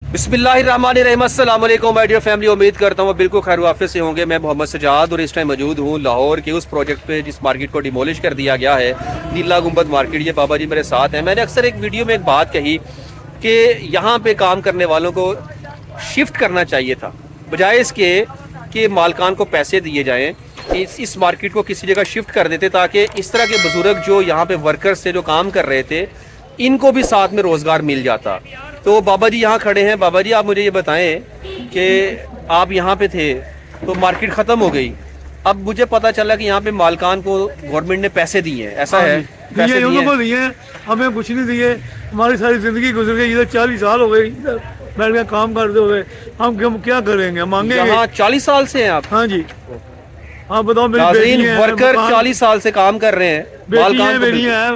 बिस्मिल्लाहिर्रहमानिर्रहीम, अस्सलाम वालेकुम माय डियर फैमिली। उम्मीद करता हूँ बिल्कुल खैर वाफिस से होंगे। मैं मोहम्मद सजाद और इस टाइम मौजूद हूँ लाहौर के उस प्रोजेक्ट पे जिस मार्केट को डिमोलिश कर दिया गया है, नीला गुंबद मार्केट। ये बाबा जी मेरे साथ हैं। मैंने अक्सर एक वीडियो में एक बात कही कि यहाँ पे काम करने वालों को शिफ्ट करना चाहिए था, बजाय इसके कि मालकान को पैसे दिए जाएँ। इस मार्केट को किसी जगह शिफ्ट कर देते ताकि इस तरह के बुजुर्ग जो यहाँ पे वर्कर्स थे, जो काम कर रहे थे, इनको भी साथ में रोज़गार मिल जाता। तो बाबा जी यहाँ खड़े हैं। बाबा जी, आप मुझे ये बताएं कि आप यहाँ पे थे तो मार्केट ख़त्म हो गई, अब मुझे पता चला कि यहाँ पे मालकान को गवर्नमेंट ने पैसे दिए हैं, ऐसा है? पैसे दिए, हमें कुछ नहीं दिए। हमारी सारी ज़िंदगी गुजर गई, इधर 40 साल हो गए इधर बैठ के काम करते हुए। हम क्या करेंगे, मांगे? यहाँ 40 साल से हैं आप? हाँ जी। आप बताओ, वर्कर 40 साल से काम कर रहे हैं, मेरी है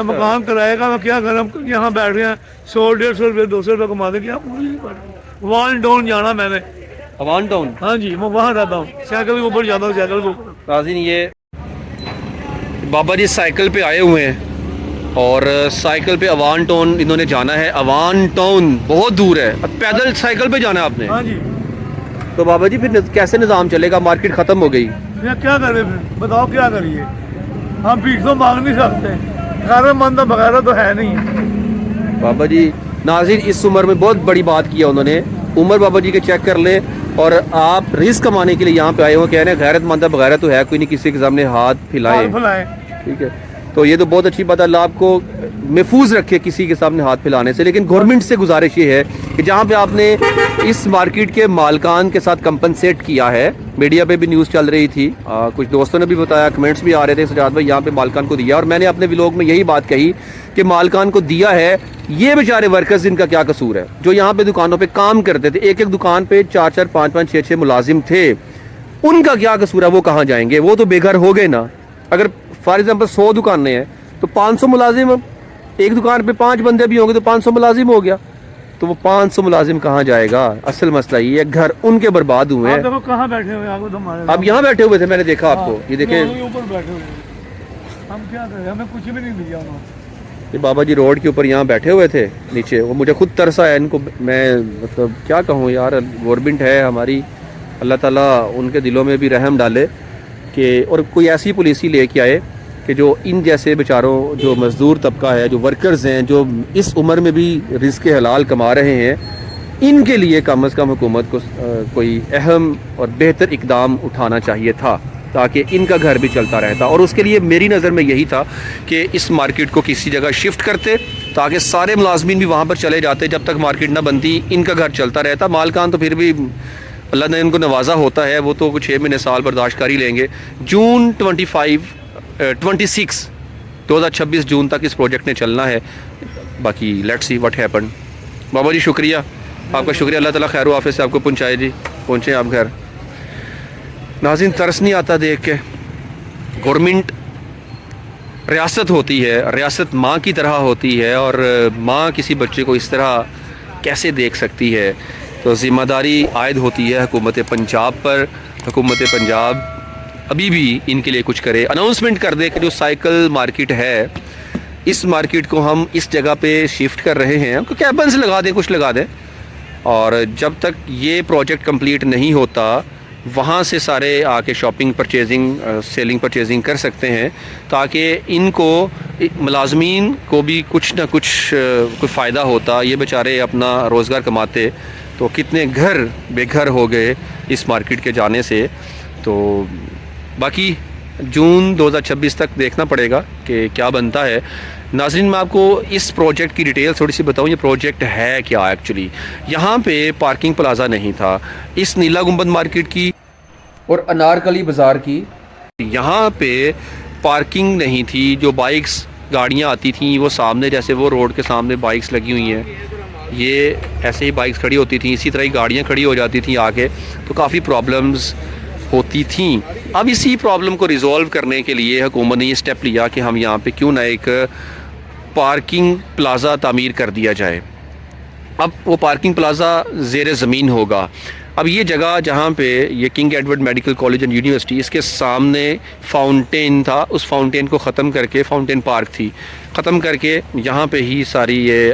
मकान कराएगा, मैं क्या करूँ? हम यहाँ बैठ रहे हैं, 100-150 रुपये 200 रुपये कमाते। क्या वन टाउन जाना मैंने, वन टाउन? हाँ जी, मैं वहाँ रहता हूँ, साइकिल के ऊपर जाता हूँ, साइकिल के ऊपर। नाज़रीन, ये बाबा जी साइकिल पे आए हुए हैं और साइकिल पे अवान टाउन इन्होंने जाना है। अवान टाउन बहुत दूर है, अब पैदल साइकिल पे जाना है आपने? हाँ जी। तो बाबा जी फिर कैसे निज़ाम चलेगा? मार्केट ख़त्म हो गई, क्या करें फिर? बताओ क्या करिए? हम भीख तो मांग नहीं सकते, मंद वगैरह तो है नहीं। बाबा जी नाज़रीन इस उम्र में बहुत बड़ी बात किया उन्होंने। उम्र बाबा जी के चेक कर लें, और आप रिस्क कमाने के लिए यहाँ पे आए हो, कह रहे हैं गैरतमंद वगैरह तो है कोई नहीं, किसी के सामने हाथ फैलाएं। ठीक है, तो ये तो बहुत अच्छी बात है। अल्लाह आपको महफूज रखे किसी के सामने हाथ फैलाने से। लेकिन गवर्नमेंट से गुजारिश ये है कि जहाँ पे आपने इस मार्केट के मालकान के साथ कंपनसेट किया है, मीडिया पे भी न्यूज़ चल रही थी, कुछ दोस्तों ने भी बताया, कमेंट्स भी आ रहे थे, सजाद भाई यहाँ पे मालकान को दिया। और मैंने अपने व्लॉग में यही बात कही कि मालकान को दिया है, ये बेचारे वर्कर्स इनका क्या कसूर है जो यहाँ पे दुकानों पे काम करते थे। एक एक दुकान पे 4-4, 5-5, 6-6 मुलाजिम थे, उनका क्या कसूर है? वो कहाँ जाएंगे? वो तो बेघर हो गए ना। अगर फॉर एग्जाम्पल 100 दुकानें हैं तो 500 मुलाजिम, एक दुकान पे 5 बंदे भी होंगे तो 500 मुलाजिम हो गया। तो वो 500 मुलाजिम कहाँ जाएगा? असल मसला ये है, घर उनके बर्बाद हुए हैं। देखो कहाँ बैठे हुए हैं अब यहाँ बैठे हुए थे, मैंने देखा आपको, ये देखे ऊपर बैठे हुए। हम क्या करें, हमें कुछ भी नहीं दिया उन्होंने। ये बाबा जी रोड के ऊपर यहाँ बैठे हुए थे नीचे। वो मुझे खुद तरस आया इनको, मैं मतलब क्या कहूँ यार, गवर्नमेंट है हमारी, अल्लाह ताला उनके दिलों में भी रहम डाले कि, और कोई ऐसी पॉलिसी लेके आए कि जो इन जैसे बेचारों, जो मज़दूर तबका है, जो वर्कर्स हैं, जो इस उम्र में भी रिज़्क़ हलाल कमा रहे हैं, इनके लिए कम से कम हुकूमत को कोई अहम और बेहतर इक़दाम उठाना चाहिए था ताकि इनका घर भी चलता रहता। और उसके लिए मेरी नज़र में यही था कि इस मार्केट को किसी जगह शिफ्ट करते ताकि सारे मुलाजमीन भी वहाँ पर चले जाते। जब तक मार्केट ना बनती इनका घर चलता रहता। मालकान तो फिर भी अल्लाह ने इनको नवाजा होता है, वो तो 6 महीने साल बर्दाश्त कर ही लेंगे। जून 26 2026 जून तक इस प्रोजेक्ट ने चलना है। बाकी लेट्स सी व्हाट हैपन। बाबा जी शुक्रिया, आपका शुक्रिया, अल्लाह ताला खैर वाफिस से आपको पहुँचाए जी, पहुँचे आप घर। नाज़रीन तरस नहीं आता देख के। गवर्नमेंट रियासत होती है, रियासत माँ की तरह होती है, और माँ किसी बच्चे को इस तरह कैसे देख सकती है? तो ज़िम्मेदारी आयद होती है हुकूमत पंजाब पर। हुकूमत पंजाब अभी भी इनके लिए कुछ करे, अनाउंसमेंट कर दे कि जो साइकिल मार्केट है, इस मार्केट को हम इस जगह पे शिफ्ट कर रहे हैं, हमको कैबन्स लगा दें, कुछ लगा दें। और जब तक ये प्रोजेक्ट कंप्लीट नहीं होता, वहाँ से सारे आके शॉपिंग, परचेजिंग, सेलिंग परचेजिंग कर सकते हैं, ताकि इनको, मुलाजमीन को भी कुछ ना कुछ कोई फ़ायदा होता। ये बेचारे अपना रोज़गार कमाते, तो कितने घर बेघर हो गए इस मार्केट के जाने से। तो बाकी जून 2026 तक देखना पड़ेगा कि क्या बनता है। नाज़रीन, मैं आपको इस प्रोजेक्ट की डिटेल थोड़ी सी बताऊं। ये प्रोजेक्ट है क्या एक्चुअली? यहाँ पे पार्किंग प्लाज़ा नहीं था इस नीला गुंबद मार्केट की और अनारकली बाज़ार की। यहाँ पे पार्किंग नहीं थी। जो बाइक्स, गाड़ियाँ आती थी, वो सामने, जैसे वो रोड के सामने बाइक्स लगी हुई हैं, ये ऐसे ही बाइक्स खड़ी होती थी, इसी तरह ही गाड़ियाँ खड़ी हो जाती थी आगे, तो काफ़ी प्रॉब्लम्स होती थी। अब इसी प्रॉब्लम को रिज़ॉल्व करने के लिए हुकूमत ने ये स्टेप लिया कि हम यहाँ पे क्यों ना एक पार्किंग प्लाज़ा तामीर कर दिया जाए। अब वो पार्किंग प्लाज़ा ज़ेर ज़मीन होगा, अब ये जगह जहाँ पे ये king Edward medical college and university, इसके सामने फाउंटेन था, उस फाउंटेन को ख़त्म करके, फाउंटेन पार्क थी, ख़त्म करके यहाँ पे ही सारी ये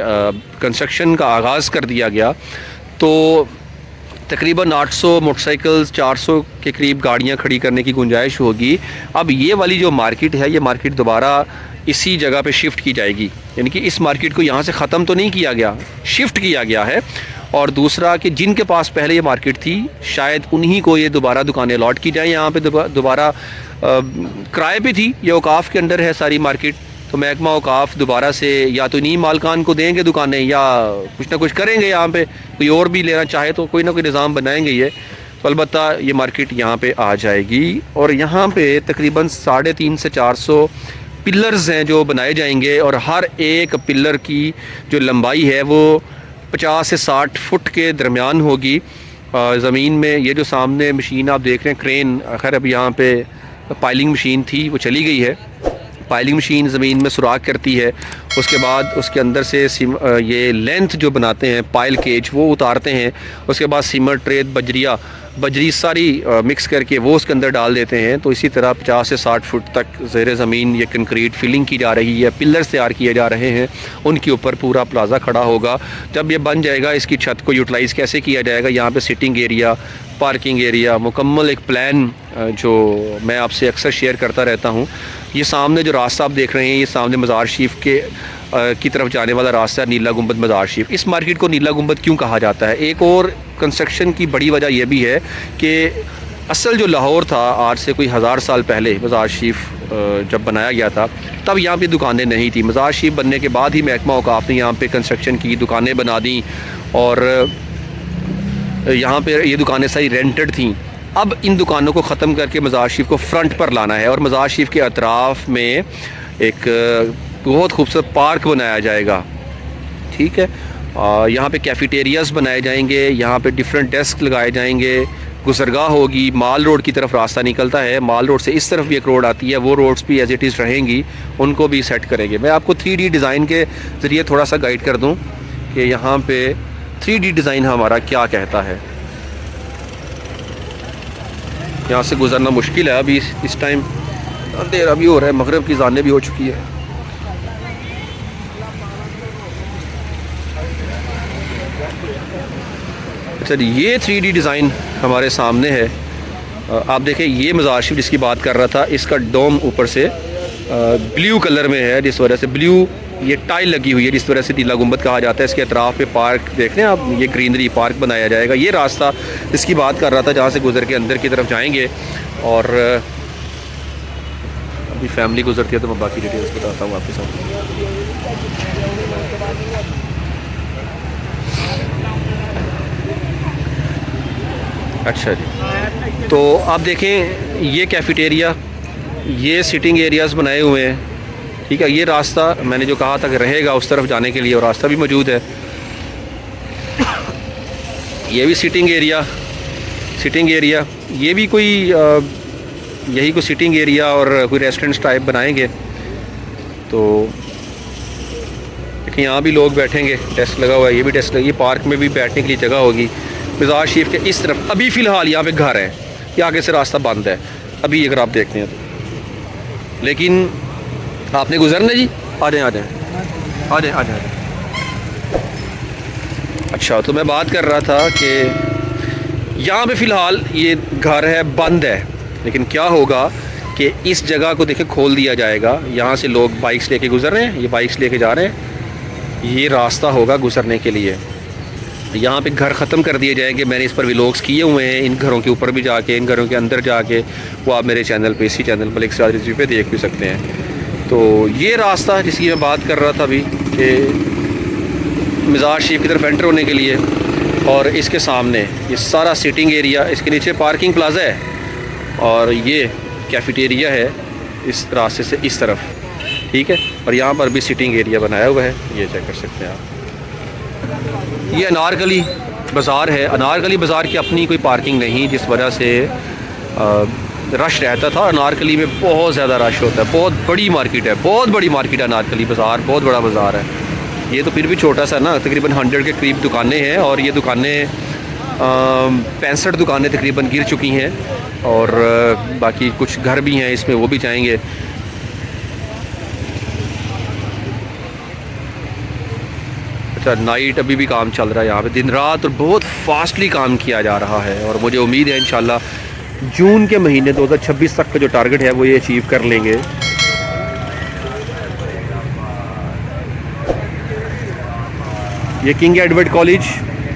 कंस्ट्रक्शन का आगाज़ कर दिया गया। तो तकरीबन 800 मोटरसाइकिल्स, 400 के करीब गाड़ियाँ खड़ी करने की गुंजाइश होगी। अब ये वाली जो मार्केट है, ये मार्केट दोबारा इसी जगह पे शिफ्ट की जाएगी, यानी कि इस मार्केट को यहाँ से ख़त्म तो नहीं किया गया, शिफ्ट किया गया है। और दूसरा कि जिनके पास पहले ये मार्केट थी, शायद उन्हीं को ये दोबारा दुकानें अलॉट की जाएँ यहाँ पे। दोबारा किराए पे थी, ये औकाफ़ के अंडर है सारी मार्केट, तो महकमा औकाफ़ दोबारा से या तो इन्हीं मालकान को देंगे दुकानें, या कुछ ना कुछ करेंगे यहाँ पे। कोई और भी लेना चाहे तो कोई ना कोई निज़ाम बनाएंगे ये। तो अलबत्ता ये मार्केट यहाँ पे आ जाएगी। और यहाँ पे तकरीबन 350 से 400 पिलर्स हैं जो बनाए जाएंगे, और हर एक पिलर की जो लंबाई है वो 50 से 60 फुट के दरमियान होगी ज़मीन में। ये जो सामने मशीन आप देख रहे हैं, क्रेन, खैर अब यहाँ पे पाइलिंग मशीन थी, वो चली गई है। पाइलिंग मशीन ज़मीन में सुराख करती है, उसके बाद उसके अंदर से ये लेंथ जो बनाते हैं पाइल केज, वो उतारते हैं। उसके बाद सीमेंट, रेत, बजरी सारी मिक्स करके वो उसके अंदर डाल देते हैं। तो इसी तरह 50 से 60 फुट तक ज़ेर ज़मीन ये कंक्रीट फिलिंग की जा रही है, पिलर्स तैयार किए जा रहे हैं, उनके ऊपर पूरा प्लाज़ा खड़ा होगा। जब ये बन जाएगा, इसकी छत को यूटिलाइज़ कैसे किया जाएगा, यहाँ पे सिटिंग एरिया, पार्किंग एरिया, मुकम्मल एक प्लान जो मैं आपसे अक्सर शेयर करता रहता हूँ। ये सामने जो रास्ता आप देख रहे हैं, ये सामने मज़ार शरीफ के की तरफ जाने वाला रास्ता है, नीला गुंबद मज़ार शरीफ। इस मार्केट को नीला गुंबद क्यों कहा जाता है? एक और कंस्ट्रक्शन की बड़ी वजह यह भी है कि असल जो लाहौर था, आज से कोई 1000 साल पहले मज़ार शरीफ जब बनाया गया था, तब यहाँ पे दुकानें नहीं थी। मज़ार शरीफ बनने के बाद ही महकमा औकाफ़ ने यहाँ पे कंस्ट्रक्शन की, दुकानें बना दी, और यहाँ पे ये दुकानें सारी रेंटेड थीं। अब इन दुकानों को ख़त्म करके मज़ार शरीफ को फ्रंट पर लाना है, और मज़ार शरीफ के अतराफ़ में एक बहुत खूबसूरत पार्क बनाया जाएगा। ठीक है, यहाँ पे कैफ़ेटेरियाज़ बनाए जाएंगे, यहाँ पे डिफरेंट डेस्क लगाए जाएंगे, गुज़रगाह होगी, माल रोड की तरफ रास्ता निकलता है, माल रोड से इस तरफ भी एक रोड आती है, वो रोड्स भी एज इट इज़ रहेंगी, उनको भी सेट करेंगे। मैं आपको 3D डिज़ाइन के ज़रिए थोड़ा सा गाइड कर दूँ कि यहाँ पे 3D डिज़ाइन हमारा क्या कहता है। यहाँ से गुज़रना मुश्किल है अभी इस टाइम, अंधेरा भी हो रहा है, मगरिब की ज़ानें भी हो चुकी है। अच्छा जी, ये 3D डिज़ाइन हमारे सामने है। आप देखें, ये मज़ार शरीफ जिसकी बात कर रहा था, इसका डोम ऊपर से ब्लू कलर में है, जिस वजह से ब्लू ये टाइल लगी हुई है, जिस वजह से नीला गुंबद कहा जाता है। इसके अतराफ़ पे पार्क देख रहे हैं आप, ये ग्रीनरी पार्क बनाया जाएगा। ये रास्ता जिसकी बात कर रहा था, जहाँ से गुजर के अंदर की तरफ जाएंगे, और अभी फैमिली गुजरती है तो मैं बाकी डिटेल्स बताता हूँ आपके साथ। अच्छा जी, तो आप देखें, ये कैफ़ेटेरिया, ये सिटिंग एरियाज़ बनाए हुए हैं। ठीक है, ये रास्ता मैंने जो कहा था कि रहेगा उस तरफ जाने के लिए, और रास्ता भी मौजूद है। ये भी सिटिंग एरिया, ये भी कोई यही कोई सिटिंग एरिया और कोई रेस्टोरेंट्स टाइप बनाएंगे। तो देखिए, यहाँ भी लोग बैठेंगे, डेस्क लगा हुआ है, ये भी डेस्क लगी, पार्क में भी बैठने के लिए जगह होगी। मज़ार शरीफ के इस तरफ अभी फ़िलहाल यहाँ पे घर है, ये आगे से रास्ता बंद है अभी, अगर आप देखते हैं तो। लेकिन आपने गुजरना जी, आ जाए। अच्छा, तो मैं बात कर रहा था कि यहाँ पे फ़िलहाल ये घर है, बंद है, लेकिन क्या होगा कि इस जगह को देखें खोल दिया जाएगा। यहाँ से लोग बाइक्स लेके गुजर रहे हैं, ये बाइक्स लेके जा रहे हैं, ये रास्ता होगा गुजरने के लिए। यहाँ पे घर ख़त्म कर दिए जाएंगे। मैंने इस पर व्लॉग्स किए हुए हैं, इन घरों के ऊपर भी जाके, इन घरों के अंदर जाके, वो आप मेरे चैनल पे, इसी चैनल मलिक सिराज रिजवी पे देख भी सकते हैं। तो ये रास्ता जिसकी मैं बात कर रहा था अभी कि मज़ार शरीफ की तरफ एंटर होने के लिए, और इसके सामने ये सारा सिटिंग एरिया, इसके नीचे पार्किंग प्लाजा है, और ये कैफ़ेटेरिया है इस रास्ते से इस तरफ। ठीक है, और यहाँ पर भी सिटिंग एरिया बनाया हुआ है, ये चेक कर सकते हैं आप। ये अनारकली बाज़ार है। अनारकली बाज़ार की अपनी कोई पार्किंग नहीं, जिस वजह से रश रहता था। अनारकली में बहुत ज़्यादा रश होता है, बहुत बड़ी मार्केट है, बहुत बड़ी मार्केट है अनारकली बाज़ार, बहुत बड़ा बाज़ार है। ये तो फिर भी छोटा सा ना, तकरीबन 100 के करीब दुकानें हैं, और ये दुकानें 65 दुकानें तकरीबन गिर चुकी हैं और बाकी कुछ घर भी हैं इसमें, वो भी जाएंगे। अच्छा, नाइट अभी भी काम चल रहा है यहाँ पे, दिन रात, और बहुत फास्टली काम किया जा रहा है। और मुझे उम्मीद है इंशाल्लाह जून के महीने 2026 तक का जो टारगेट है वो ये अचीव कर लेंगे। ये king Edward college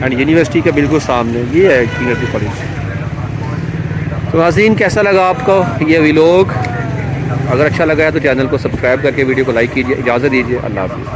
and university के बिल्कुल सामने ये है किंग एडवर्ड कॉलेज। तो नाज़रीन, कैसा लगा आपको ये व्लॉग? अगर अच्छा लगा है तो चैनल को सब्सक्राइब करके वीडियो को लाइक कीजिए। इजाज़त दीजिए, अल्लाह हाफ़िज़।